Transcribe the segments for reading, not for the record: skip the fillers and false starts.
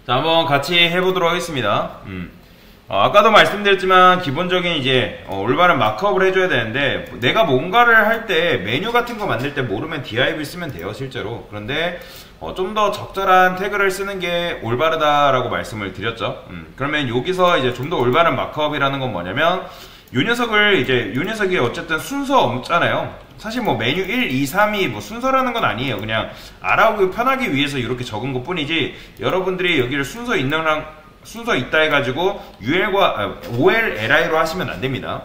자, 한번 같이 해보도록 하겠습니다. 아까도 말씀드렸지만 기본적인 이제 올바른 마크업을 해줘야 되는데, 내가 뭔가를 할 때 메뉴 같은 거 만들 때 모르면 div을 쓰면 돼요, 실제로. 그런데 좀 더 적절한 태그를 쓰는 게 올바르다라고 말씀을 드렸죠. 그러면 여기서 이제 좀 더 올바른 마크업이라는 건 뭐냐면, 요 녀석이 어쨌든 순서 없잖아요. 사실 뭐 메뉴 1, 2, 3이 뭐 순서라는 건 아니에요. 그냥 알아보기 편하기 위해서 이렇게 적은 것 뿐이지, 여러분들이 여기를 순서 있다 해가지고 OL, LI로 하시면 안 됩니다.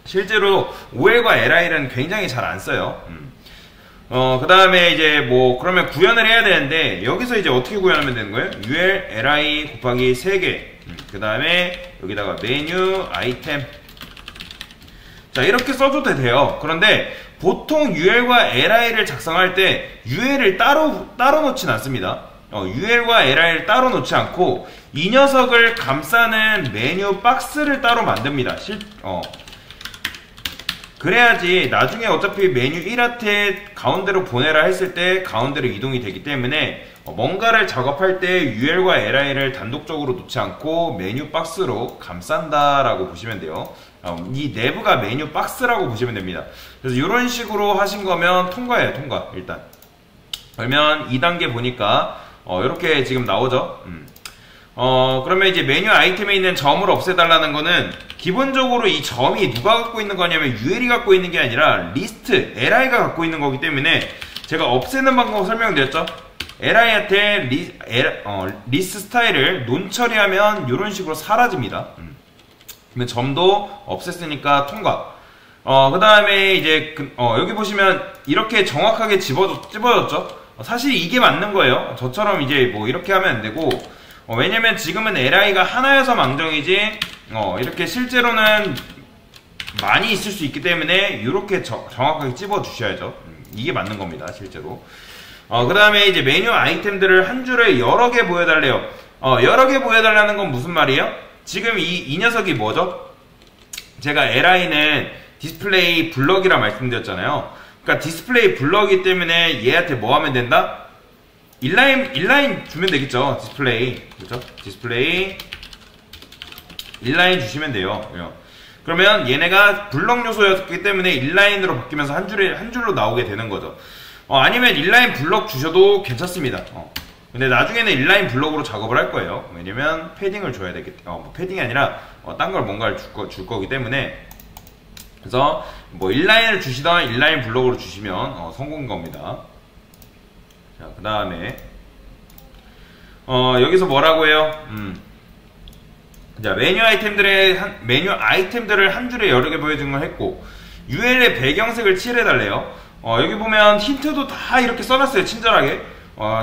실제로 OL과 LI는 굉장히 잘 안 써요. 그 다음에 이제 뭐 그러면 구현을 해야 되는데, 여기서 이제 어떻게 구현하면 되는 거예요? UL, LI 곱하기 3개. 그 다음에 여기다가 메뉴, 아이템. 자, 이렇게 써줘도 돼요. 그런데 보통 UL과 LI를 작성할 때 UL을 따로 놓진 않습니다. UL과 LI를 따로 놓지 않고 이 녀석을 감싸는 메뉴 박스를 따로 만듭니다. 그래야지 나중에 어차피 메뉴 1한테 가운데로 보내라 했을 때 가운데로 이동이 되기 때문에, 뭔가를 작업할 때 UL과 LI를 단독적으로 놓지 않고 메뉴 박스로 감싼다라고 보시면 돼요. 이 내부가 메뉴 박스라고 보시면 됩니다. 그래서 이런 식으로 하신 거면 통과예요, 통과. 일단 그러면 2단계 보니까 이렇게 지금 나오죠. 그러면 이제 메뉴 아이템에 있는 점을 없애달라는 거는, 기본적으로 이 점이 누가 갖고 있는 거냐면 UL이 갖고 있는 게 아니라 리스트, LI가 갖고 있는 거기 때문에, 제가 없애는 방법 설명드렸죠. LI한테 리스트 스타일을 논 처리하면 이런 식으로 사라집니다. 그러면 점도 없앴으니까 통과. 그 다음에 이제 여기 보시면 이렇게 정확하게 집어졌죠. 사실 이게 맞는 거예요. 저처럼 이제 뭐 이렇게 하면 안 되고, 왜냐면 지금은 LI가 하나여서 망정이지, 이렇게 실제로는 많이 있을 수 있기 때문에 이렇게 정확하게 집어 주셔야죠. 이게 맞는 겁니다, 실제로. 그 다음에 이제 메뉴 아이템들을 한 줄에 여러 개 보여달래요. 여러 개 보여달라는 건 무슨 말이에요? 지금 이 녀석이 뭐죠? 제가 LI는 디스플레이 블럭이라 말씀드렸잖아요. 그러니까 디스플레이 블럭이기 때문에 얘한테 뭐 하면 된다? 인라인 주면 되겠죠. 디스플레이, 그렇죠? 디스플레이 인라인 주시면 돼요. 그러면 얘네가 블럭 요소였기 때문에 인라인으로 바뀌면서 한 줄로 나오게 되는 거죠. 아니면 인라인 블럭 주셔도 괜찮습니다. 근데 나중에는 인라인 블럭으로 작업을 할 거예요. 왜냐면 패딩을 줘야 되겠죠. 패딩이 아니라 딴 걸 뭔가를 줄 거기 때문에. 그래서 뭐 인라인을 주시던 인라인 블럭으로 주시면 성공인 겁니다. 자, 그 다음에 여기서 뭐라고 해요? 자, 메뉴 아이템들을 한 줄에 여러 개 보여준 걸 했고, UL의 배경색을 칠해달래요. 여기 보면 힌트도 다 이렇게 써놨어요, 친절하게.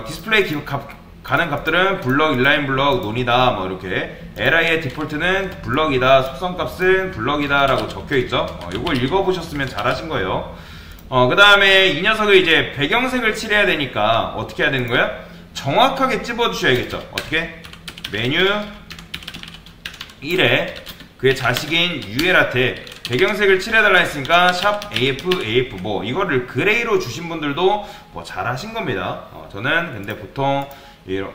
디스플레이 가는 값들은 블럭, 인라인 블럭, 논이다, 뭐 이렇게. LI의 디폴트는 블럭이다, 속성값은 블럭이다 라고 적혀있죠. 요걸 읽어보셨으면 잘하신 거예요. 그 다음에 이 녀석을 이제 배경색을 칠해야 되니까 어떻게 해야 되는 거야? 정확하게 찝어주셔야겠죠. 어떻게? 메뉴 1에 그의 자식인 UL한테 배경색을 칠해달라 했으니까 샵 AF 뭐 이거를 그레이로 주신 분들도 뭐 잘하신 겁니다. 저는 근데 보통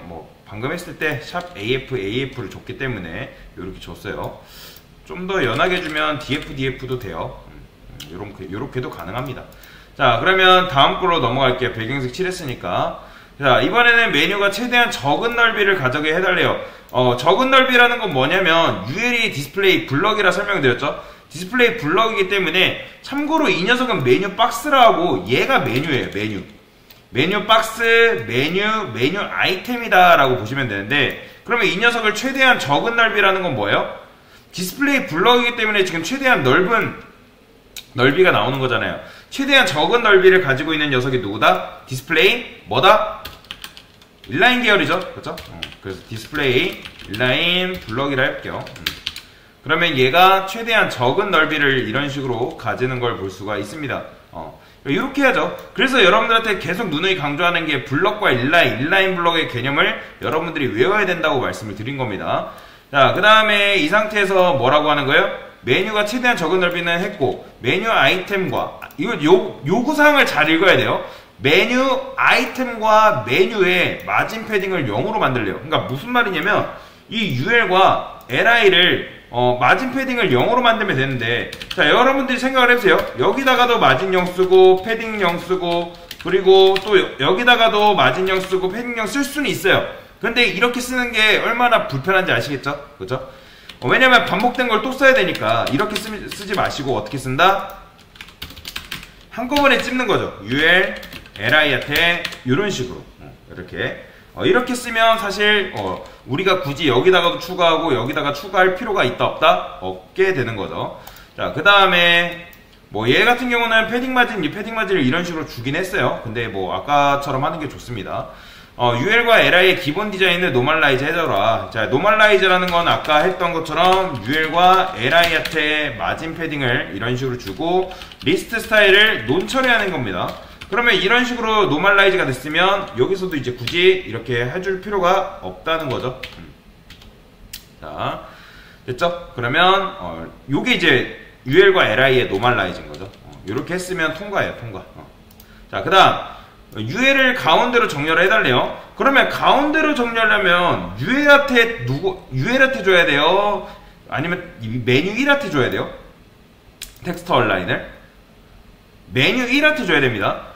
뭐 방금 했을 때 샵 AF를 줬기 때문에 이렇게 줬어요. 좀 더 연하게 주면 DF도 돼요. 요렇게도 가능합니다. 자, 그러면 다음 걸로 넘어갈게요. 배경색 칠했으니까. 자, 이번에는 메뉴가 최대한 적은 넓이를 가져게 해달래요. 적은 넓이라는 건 뭐냐면 UL이 디스플레이 블럭이라 설명드렸죠. 디스플레이 블럭이기 때문에, 참고로 이 녀석은 메뉴 박스라 하고 얘가 메뉴예요. 메뉴 박스, 메뉴 아이템이다 라고 보시면 되는데, 그러면 이 녀석을 최대한 적은 넓이라는 건 뭐예요? 디스플레이 블럭이기 때문에 지금 최대한 넓은 넓이가 나오는 거잖아요. 최대한 적은 넓이를 가지고 있는 녀석이 누구다? 디스플레이 뭐다? 인라인 계열이죠. 그렇죠? 그래서 디스플레이 인라인 블럭이라 할게요. 그러면 얘가 최대한 적은 넓이를 이런 식으로 가지는 걸 볼 수가 있습니다. 이렇게 해야죠. 그래서 여러분들한테 계속 누누이 강조하는 게 블럭과 인라인 블럭의 개념을 여러분들이 외워야 된다고 말씀을 드린 겁니다. 자, 그 다음에 이 상태에서 뭐라고 하는 거예요? 메뉴가 최대한 적은 넓이는 했고, 메뉴 아이템과 이거 요구사항을 잘 읽어야 돼요. 메뉴 아이템과 메뉴의 마진 패딩을 0으로 만들래요. 그러니까 무슨 말이냐면 이 UL과 LI를 마진 패딩을 0으로 만들면 되는데, 자, 여러분들이 생각을 해보세요. 여기다가도 마진 0 쓰고 패딩 0 쓰고 그리고 또 여기다가도 마진 0 쓰고 패딩 0 쓸 수는 있어요. 근데 이렇게 쓰는 게 얼마나 불편한지 아시겠죠? 그죠? 왜냐면 반복된 걸 또 써야 되니까 이렇게 쓰지 마시고 어떻게 쓴다? 한꺼번에 찝는 거죠. UL, LI한테 이런 식으로 이렇게 쓰면 사실 우리가 굳이 여기다가도 추가하고 여기다가 추가할 필요가 있다 없다? 없게 되는 거죠. 자, 그 다음에 뭐 얘 같은 경우는 패딩 마진을 이런 식으로 주긴 했어요. 근데 뭐 아까처럼 하는 게 좋습니다. UL과 LI의 기본 디자인을 노멀라이즈 해줘라. 자, 노멀라이즈라는 건 아까 했던 것처럼 UL과 LI한테 마진 패딩을 이런 식으로 주고 리스트 스타일을 논 처리하는 겁니다. 그러면 이런 식으로 노멀라이즈가 됐으면 여기서도 이제 굳이 이렇게 해줄 필요가 없다는 거죠. 자, 됐죠? 그러면 요게 이제 UL과 LI의 노멀라이즈인 거죠. 이렇게 했으면 통과예요, 통과. 자, 그 다음 UL을 가운데로 정렬을 해달래요. 그러면 가운데로 정렬하면 UL한테 줘야 돼요? 아니면 메뉴 1한테 줘야 돼요? 텍스트 얼라인을 메뉴 1한테 줘야 됩니다.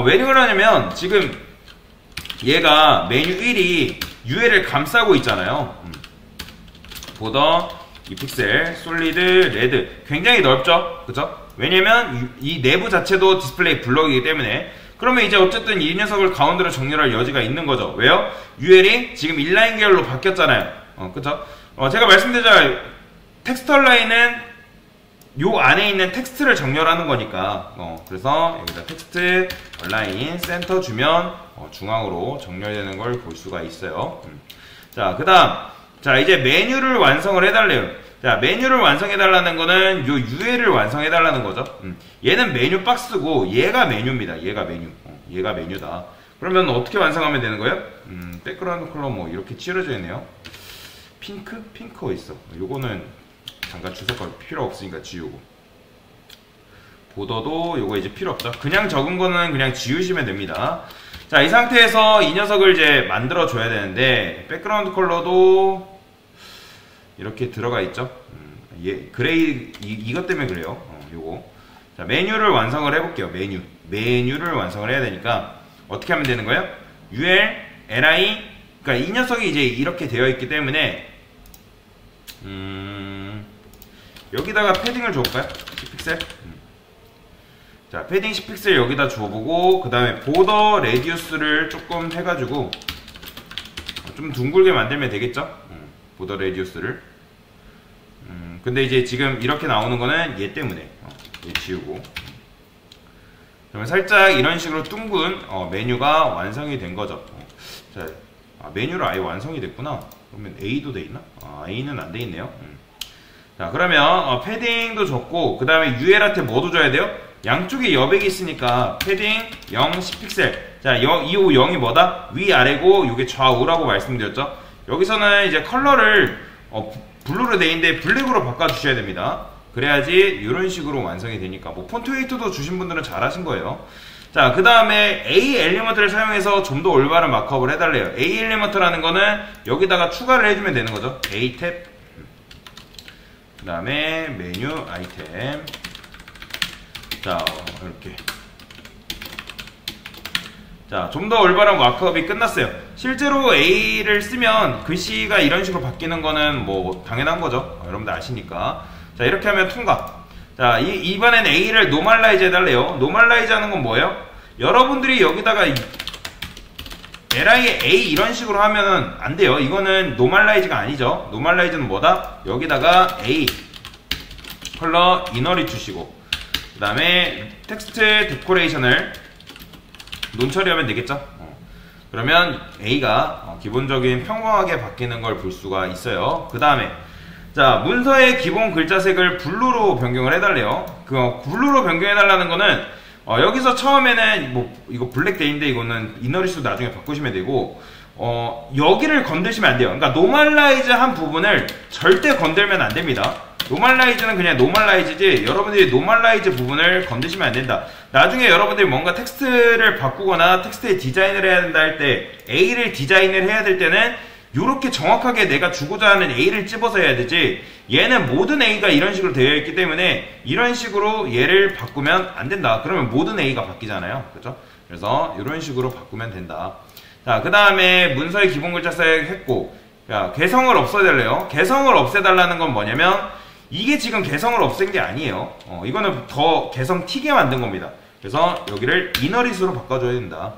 왜 그러냐면 지금 얘가 메뉴 1이 UL을 감싸고 있잖아요. 보더, 이 픽셀, 솔리드, 레드 굉장히 넓죠? 그쵸? 왜냐면 이 내부 자체도 디스플레이 블럭이기 때문에. 그러면 이제 어쨌든 이 녀석을 가운데로 정렬할 여지가 있는 거죠. 왜요? UL이 지금 인라인 계열로 바뀌었잖아요. 그쵸? 제가 말씀드렸잖아요. 텍스트 얼라인은 요 안에 있는 텍스트를 정렬하는 거니까. 그래서 여기다 텍스트 얼라인 센터 주면 중앙으로 정렬되는 걸 볼 수가 있어요. 자, 그 다음. 자, 이제 메뉴를 완성을 해달래요. 자, 메뉴를 완성해달라는 거는 요 UL을 완성해달라는 거죠. 얘는 메뉴 박스고 얘가 메뉴입니다. 얘가 메뉴. 얘가 메뉴다. 그러면 어떻게 완성하면 되는 거예요? 백그라운드 컬러 뭐 이렇게 칠해져 있네요. 핑크? 핑크 어딨어? 요거는 잠깐 주석할 필요 없으니까 지우고. 보더도 요거 이제 필요 없죠. 그냥 적은 거는 그냥 지우시면 됩니다. 자, 이 상태에서 이 녀석을 이제 만들어 줘야 되는데 백그라운드 컬러도 이렇게 들어가 있죠. 그레이 이것 때문에 그래요. 요거. 자, 메뉴를 완성을 해볼게요. 메뉴를 완성을 해야 되니까 어떻게 하면 되는 거예요? UL, LI. 그러니까 이 녀석이 이제 이렇게 되어 있기 때문에 여기다가 패딩을 줘볼까요? 10픽셀. 자, 패딩 10픽셀 여기다 줘보고 그 다음에 보더 레디우스를 조금 해가지고 좀 둥글게 만들면 되겠죠? 보더 레디우스를. 근데 이제 지금 이렇게 나오는 거는 얘 때문에 얘 지우고. 그러면 살짝 이런 식으로 둥근 메뉴가 완성이 된 거죠. 자, 메뉴로 아예 완성이 됐구나. 그러면 A도 돼 있나? A는 안 돼 있네요. 자, 그러면 패딩도 줬고 그 다음에 UL한테 뭐도 줘야 돼요? 양쪽에 여백이 있으니까 패딩 0, 10픽셀. 자, 이 5, 0이 뭐다? 위아래고 이게 좌우라고 말씀드렸죠. 여기서는 이제 컬러를 블루로 돼 있는데 블랙으로 바꿔주셔야 됩니다. 그래야지 이런 식으로 완성이 되니까. 뭐 폰트 웨이트도 주신 분들은 잘하신 거예요. 자, 그 다음에 A 엘리먼트를 사용해서 좀 더 올바른 마크업을 해달래요. A 엘리먼트라는 거는 여기다가 추가를 해주면 되는 거죠. A 탭. 그 다음에 메뉴 아이템. 자, 이렇게. 자, 좀 더 올바른 마크업이 끝났어요. 실제로 A를 쓰면 글씨가 이런 식으로 바뀌는 거는 뭐 당연한 거죠. 여러분들 아시니까. 자, 이렇게 하면 통과. 자, 이번엔 A를 노멀라이즈 해달래요. 노멀라이즈 하는 건 뭐예요? 여러분들이 여기다가 LI의 A 이런 식으로 하면은 안 돼요. 이거는 노멀라이즈가 아니죠. 노멀라이즈는 뭐다? 여기다가 A 컬러 이너리 주시고 그 다음에 텍스트 데코레이션을 논 처리하면 되겠죠. 그러면 A가 기본적인 평범하게 바뀌는 걸 볼 수가 있어요. 그 다음에 자, 문서의 기본 글자색을 블루로 변경을 해달래요. 블루로 변경해달라는 거는 여기서 처음에는 뭐 이거 블랙 데이인데 이거는 이너리스도 나중에 바꾸시면 되고 여기를 건드시면 안 돼요. 그러니까 노멀라이즈 한 부분을 절대 건들면 안 됩니다. 노멀라이즈는 그냥 노멀라이즈지 여러분들이 노멀라이즈 부분을 건드시면 안 된다. 나중에 여러분들이 뭔가 텍스트를 바꾸거나 텍스트의 디자인을 해야 된다 할 때 A를 디자인을 해야 될 때는 요렇게 정확하게 내가 주고자 하는 A를 찝어서 해야 되지, 얘는 모든 A가 이런 식으로 되어 있기 때문에 이런 식으로 얘를 바꾸면 안 된다. 그러면 모든 A가 바뀌잖아요. 그죠? 그래서 이런 식으로 바꾸면 된다. 자, 그 다음에 문서의 기본 글자 사용했고, 자, 개성을 없애달래요. 개성을 없애달라는 건 뭐냐면 이게 지금 개성을 없앤 게 아니에요. 이거는 더 개성 튀게 만든 겁니다. 그래서 여기를 이너릿으로 바꿔줘야 된다.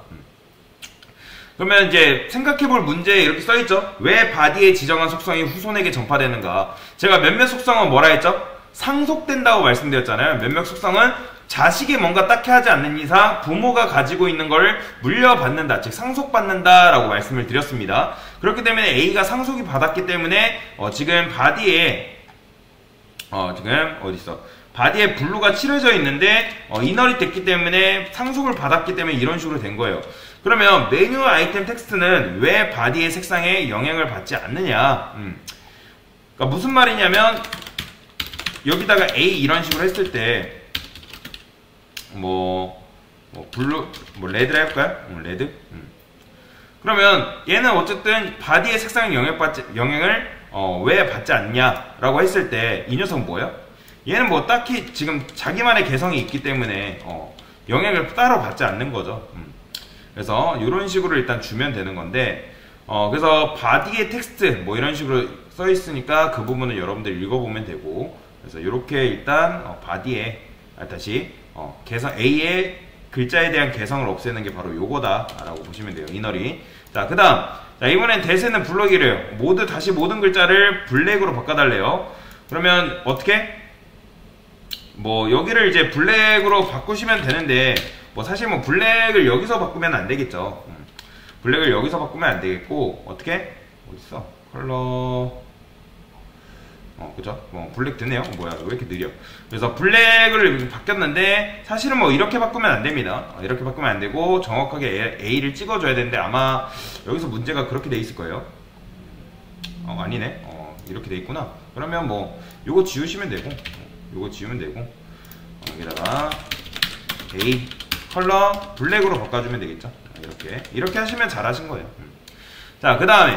그러면 이제 생각해볼 문제에 이렇게 써있죠. 왜 바디의 지정한 속성이 후손에게 전파되는가. 제가 몇몇 속성은 뭐라 했죠? 상속된다고 말씀드렸잖아요. 몇몇 속성은 자식이 뭔가 딱히 하지 않는 이상 부모가 가지고 있는 걸 물려받는다, 즉 상속받는다 라고 말씀을 드렸습니다. 그렇기 때문에 A가 상속이 받았기 때문에 지금 바디에 지금 어딨어, 바디에 블루가 칠해져 있는데 이너릿 됐기 때문에 상속을 받았기 때문에 이런 식으로 된 거예요. 그러면 메뉴 아이템 텍스트는 왜 바디의 색상에 영향을 받지 않느냐. 그러니까 무슨 말이냐면 여기다가 A 이런 식으로 했을 때 블루, 레드라 할까요? 레드? 그러면 얘는 어쨌든 바디의 색상에 영향을 왜 받지 않냐라고 했을 때 이 녀석은 뭐예요? 얘는 뭐 딱히 지금 자기만의 개성이 있기 때문에 영향을 따로 받지 않는 거죠. 그래서 이런 식으로 일단 주면 되는 건데, 그래서 바디의 텍스트 뭐 이런 식으로 써 있으니까 그 부분은 여러분들 읽어보면 되고, 그래서 이렇게 일단 바디에 다시 개성 A의 글자에 대한 개성을 없애는 게 바로 요거다 라고 보시면 돼요. 이너리. 자, 그 다음, 자, 이번엔 대세는 블럭이래요. 다시 모든 글자를 블랙으로 바꿔달래요. 그러면 어떻게? 여기를 이제 블랙으로 바꾸시면 되는데, 사실 블랙을 여기서 바꾸면 안 되겠죠. 블랙을 여기서 바꾸면 안 되겠고, 어떻게? 어딨어? 컬러. 그죠? 블랙 드네요. 뭐야, 왜 이렇게 느려? 그래서 블랙을 바뀌었는데, 사실은 이렇게 바꾸면 안 됩니다. 이렇게 바꾸면 안 되고, 정확하게 A를 찍어줘야 되는데, 아마 여기서 문제가 그렇게 돼 있을 거예요. 아니네. 이렇게 돼 있구나. 그러면 요거 지우시면 되고, 요거 지우면 되고, 여기다가 A 컬러 블랙으로 바꿔주면 되겠죠. 이렇게 하시면 잘하신 거예요. 자, 그 다음에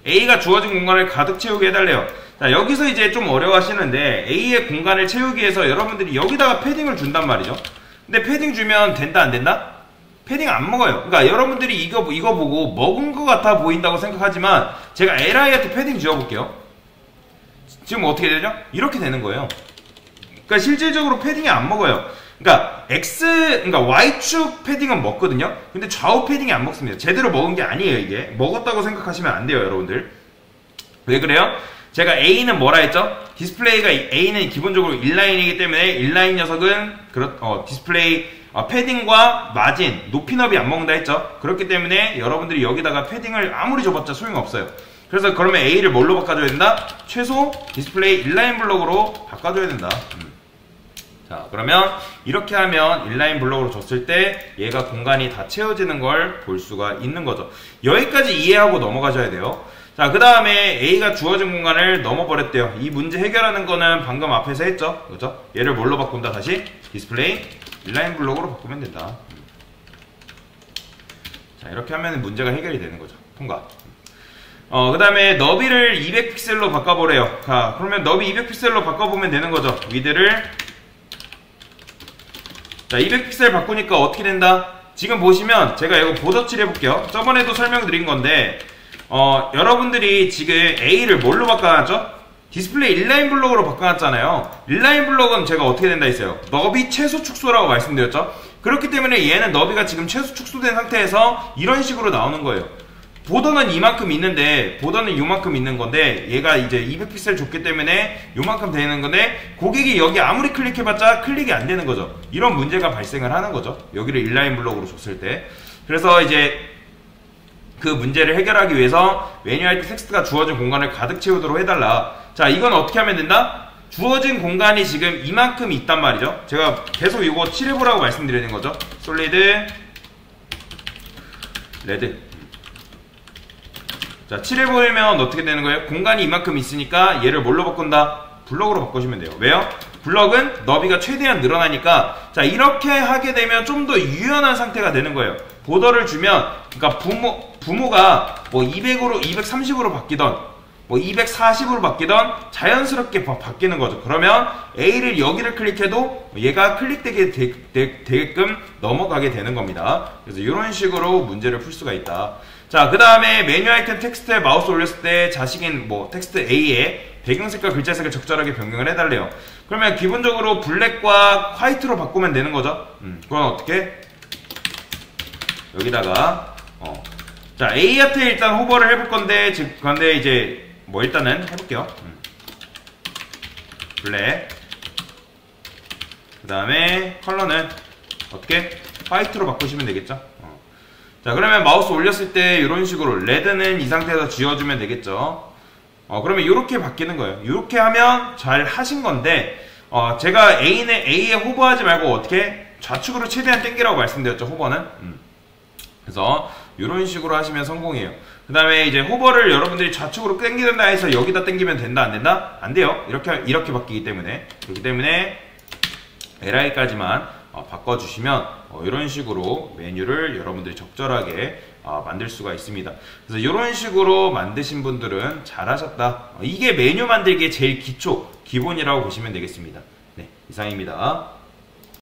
A가 주어진 공간을 가득 채우게 해달래요. 자, 여기서 이제 좀 어려워하시는데 A의 공간을 채우기 위해서 여러분들이 여기다가 패딩을 준단 말이죠. 근데 패딩 주면 된다 안 된다? 패딩 안 먹어요. 그러니까 여러분들이 이거 보고 먹은 것 같아 보인다고 생각하지만 제가 LI한테 패딩 지어볼게요. 지금 어떻게 되죠? 이렇게 되는 거예요. 그러니까 실질적으로 패딩이 안 먹어요. 그러니까 그러니까 Y축 패딩은 먹거든요. 근데 좌우 패딩이 안 먹습니다. 제대로 먹은 게 아니에요. 이게 먹었다고 생각하시면 안 돼요, 여러분들. 왜 그래요? 제가 A는 뭐라 했죠? 디스플레이가 A는 기본적으로 인라인이기 때문에 인라인 녀석은 디스플레이 패딩과 마진, 높이너비 안 먹는다 했죠. 그렇기 때문에 여러분들이 여기다가 패딩을 아무리 줘봤자 소용없어요. 그래서 그러면 A를 뭘로 바꿔줘야 된다? 최소 디스플레이 인라인 블록으로 바꿔줘야 된다. 자, 그러면 이렇게 하면 인라인 블록으로 줬을 때 얘가 공간이 다 채워지는 걸 볼 수가 있는 거죠. 여기까지 이해하고 넘어가셔야 돼요. 자, 그 다음에 A가 주어진 공간을 넘어버렸대요. 이 문제 해결하는 거는 방금 앞에서 했죠. 그죠? 얘를 뭘로 바꾼다? 다시 디스플레이 인라인 블록으로 바꾸면 된다. 자, 이렇게 하면 문제가 해결이 되는 거죠. 통과. 그 다음에 너비를 200픽셀로 바꿔보래요. 자, 그러면 너비 200픽셀로 바꿔보면 되는 거죠. 위드를 자, 200픽셀 바꾸니까 어떻게 된다? 지금 보시면 제가 이거 보더 칠해볼게요. 저번에도 설명드린 건데 여러분들이 지금 A를 뭘로 바꿔놨죠? 디스플레이 인라인 블록으로 바꿔놨잖아요. 인라인 블록은 제가 어떻게 된다 했어요? 너비 최소 축소라고 말씀드렸죠? 그렇기 때문에 얘는 너비가 지금 최소 축소된 상태에서 이런 식으로 나오는 거예요. 보더는 이만큼 있는데 보더는 요만큼 있는 건데 얘가 이제 200픽셀 줬기 때문에 요만큼 되는 건데 고객이 여기 아무리 클릭해봤자 클릭이 안 되는 거죠. 이런 문제가 발생을 하는 거죠. 여기를 인라인 블록으로 줬을 때. 그래서 이제 그 문제를 해결하기 위해서 메뉴 아이템 텍스트가 주어진 공간을 가득 채우도록 해달라. 자, 이건 어떻게 하면 된다? 주어진 공간이 지금 이만큼 있단 말이죠. 제가 계속 이거 칠해보라고 말씀드리는 거죠. 솔리드 레드 자, 7을 보내면 어떻게 되는 거예요? 공간이 이만큼 있으니까 얘를 뭘로 바꾼다? 블럭으로 바꾸시면 돼요. 왜요? 블럭은 너비가 최대한 늘어나니까, 자, 이렇게 하게 되면 좀 더 유연한 상태가 되는 거예요. 보더를 주면, 그러니까 부모가 뭐 200으로, 230으로 바뀌던, 뭐 240으로 바뀌던 자연스럽게 바뀌는 거죠. 그러면 A를 여기를 클릭해도 얘가 클릭되게 되게끔 넘어가게 되는 겁니다. 그래서 이런 식으로 문제를 풀 수가 있다. 자, 그 다음에 메뉴 아이템 텍스트에 마우스 올렸을 때 자식인 뭐 텍스트 A에 배경색과 글자색을 적절하게 변경을 해달래요. 그러면 기본적으로 블랙과 화이트로 바꾸면 되는 거죠. 그건 어떻게? 여기다가 자, A한테 일단 호버를 해볼 건데, 그런데 이제 뭐 일단은 해볼게요. 블랙. 그 다음에 컬러는 어떻게? 화이트로 바꾸시면 되겠죠. 자, 그러면 마우스 올렸을 때 이런 식으로 레드는 이 상태에서 지워주면 되겠죠. 그러면 이렇게 바뀌는 거예요. 이렇게 하면 잘 하신 건데, 제가 A에 호버하지 말고 어떻게? 좌측으로 최대한 당기라고 말씀드렸죠, 호버는. 그래서 이런 식으로 하시면 성공이에요. 그 다음에 이제 호버를 여러분들이 좌측으로 당기는다 해서 여기다 당기면 된다, 안 된다? 안 돼요. 이렇게 바뀌기 때문에. 그렇기 때문에 LI까지만 바꿔주시면 이런 식으로 메뉴를 여러분들이 적절하게 만들 수가 있습니다. 그래서 이런 식으로 만드신 분들은 잘하셨다. 이게 메뉴 만들기의 제일 기본이라고 보시면 되겠습니다. 네, 이상입니다.